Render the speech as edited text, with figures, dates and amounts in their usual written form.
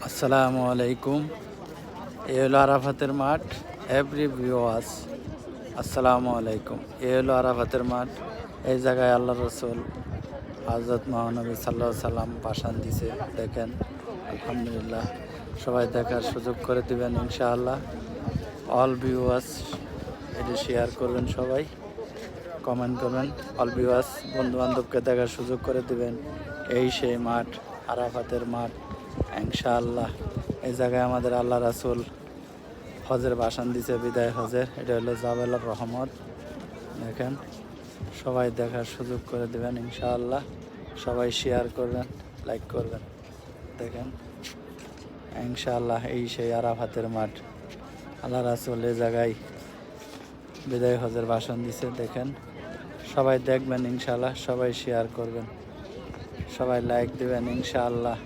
আসসালামু আলাইকুম। এ হলো আরাফাতের মাঠ। এভরি ভিউয়ার্স, আসসালামু আলাইকুম। এ হলো আরাফাতের মাঠ। এই জায়গায় আল্লাহ রসুল হযরত মহানবী সাল্লাল্লাহু আলাইহি সাল্লাম পাশান দিছে। দেখেন, আলহামদুলিল্লাহ। সবাই দেখার সুযোগ করে দিবেন ইনশাআল্লাহ। অল ভিউয়ার্স এটি শেয়ার করবেন, সবাই কমেন্ট করবেন। অল ভিউয়ার্স বন্ধু বান্ধবকে দেখার সুযোগ করে দিবেন। এই সেই মাঠ, আরাফাতের মাঠ ইনশাআল্লাহ। এই জায়গায় আমাদের আল্লাহ রাসূল হজের ভাষণ দিছে, বিদায় হজের। এটা হলো জাবালুর রহমত। দেখেন, সবাই দেখার সুযোগ করে দেবেন ইনশাআল্লাহ। সবাই শেয়ার করবেন, লাইক করবেন। দেখেন ইনশাআল্লাহ, এই সেই আরাফাতের মাঠ। আল্লাহ রাসূল এই জায়গায় বিদায় হজের ভাষণ দিছে। দেখেন, সবাই দেখবেন ইনশাআল্লাহ। সবাই শেয়ার করবেন, সবাই লাইক দিবেন ইনশাআল্লাহ।